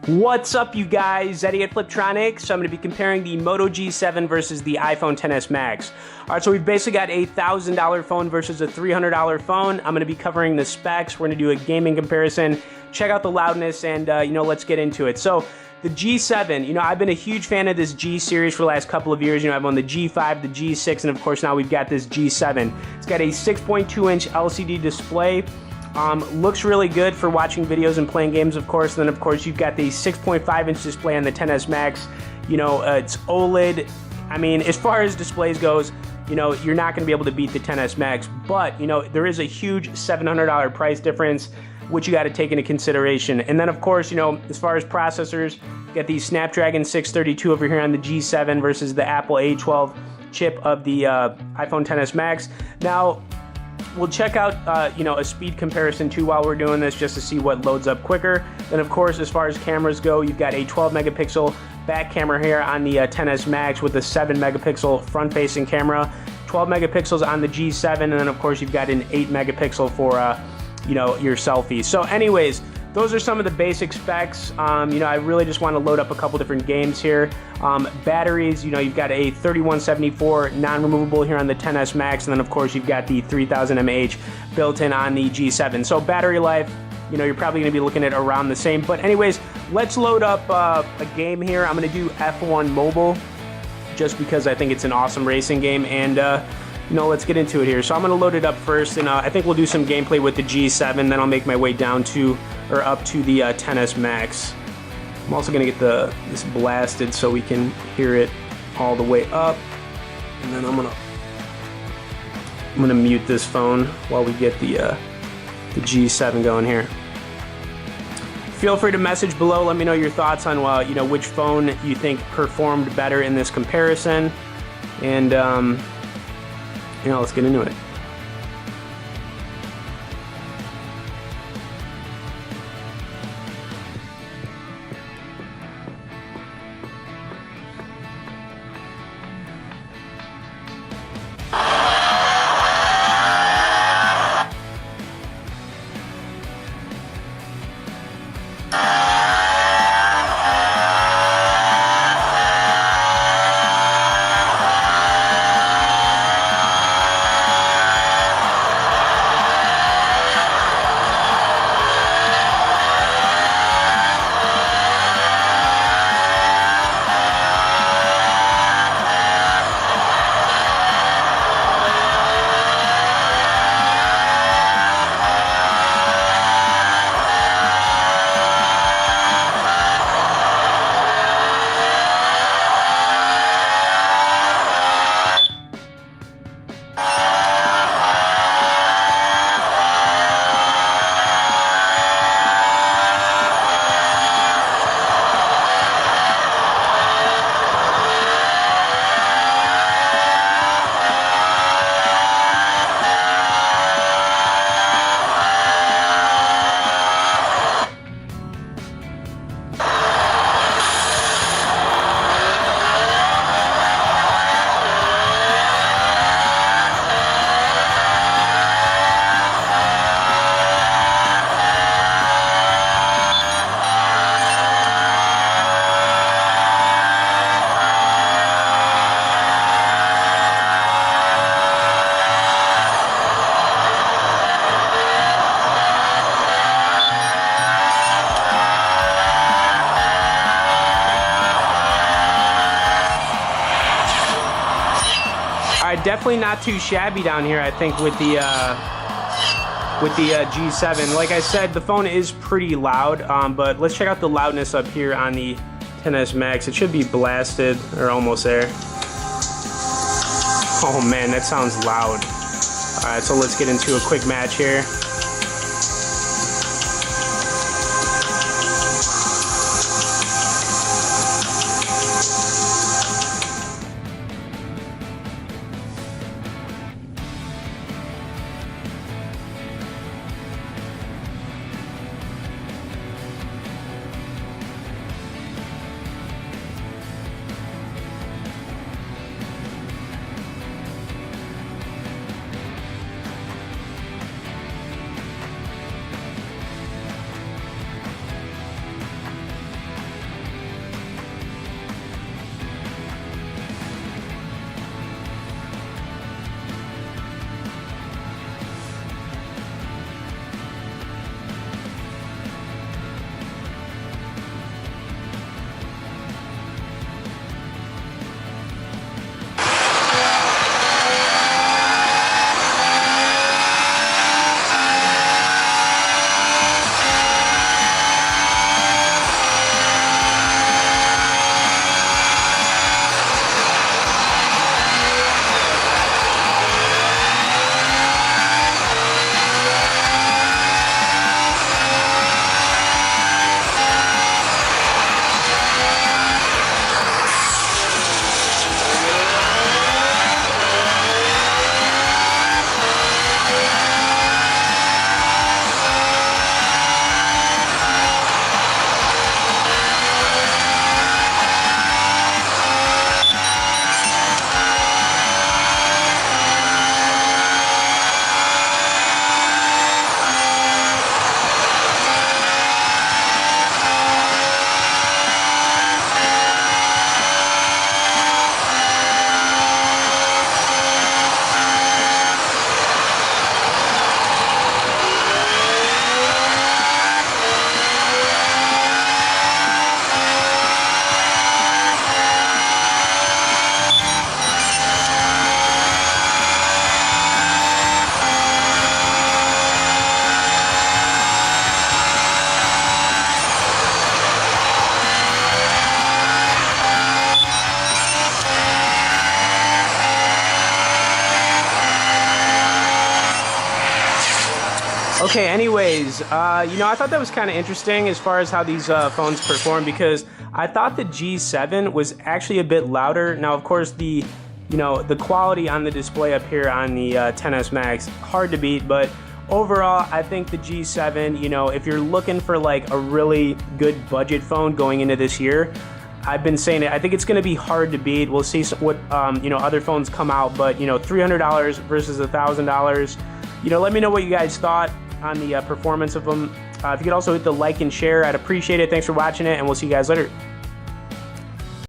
What's up, you guys? Eddie at Fliptroniks. So I'm going to be comparing the Moto G7 versus the iPhone XS Max. All right, so we've basically got a $1,000 phone versus a $300 phone. I'm going to be covering the specs. We're going to do a gaming comparison, check out the loudness, and, let's get into it. So the G7, I've been a huge fan of this G series for the last couple of years. I've owned the G5, the G6, and of course now we've got this G7. It's got a 6.2-inch LCD display. Looks really good for watching videos and playing games, of course. And then, of course, you've got the 6.5-inch display on the XS Max. It's OLED. I mean, as far as displays goes, you're not going to be able to beat the XS Max. But, there is a huge $700 price difference, which you got to take into consideration. And then, of course, as far as processors, you got the Snapdragon 632 over here on the G7 versus the Apple A12 chip of the iPhone XS Max. Now, we'll check out, a speed comparison too while we're doing this, just to see what loads up quicker. Then, of course, as far as cameras go, you've got a 12-megapixel back camera here on the XS Max with a 7-megapixel front-facing camera, 12 megapixels on the G7, and then, of course, you've got an 8-megapixel for, your selfies. So, anyways, those are some of the basic specs. I really just want to load up a couple different games here. Batteries, you've got a 3174 non-removable here on the XS Max, and then of course you've got the 3000 mAh built in on the G7. So battery life, you're probably going to be looking at around the same. But anyways, let's load up a game here. I'm going to do F1 Mobile just because I think it's an awesome racing game, and let's get into it here. So I'm going to load it up first, and I think we'll do some gameplay with the G7, then I'll make my way down to, or up to the XS Max. I'm also going to get this blasted so we can hear it all the way up, and then I'm going to mute this phone while we get the G7 going here. Feel free to message below, let me know your thoughts on which phone you think performed better in this comparison, and let's get into it. Definitely not too shabby down here, I think, with the G7. Like I said, the phone is pretty loud, but let's check out the loudness up here on the XS Max. It should be blasted, or almost there. Oh man, that sounds loud. Alright, so let's get into a quick match here. Okay, anyways, you know, I thought that was kind of interesting as far as how these phones perform, because I thought the G7 was actually a bit louder. Now, of course, the quality on the display up here on the XS Max, hard to beat, but overall, I think the G7, you know, if you're looking for like a really good budget phone going into this year, I've been saying it, I think it's going to be hard to beat. We'll see what, you know, other phones come out, but, you know, $300 versus $1,000. You know, let me know what you guys thought on the performance of them. If you could also hit the like and share, I'd appreciate it. Thanks for watching it, and we'll see you guys later.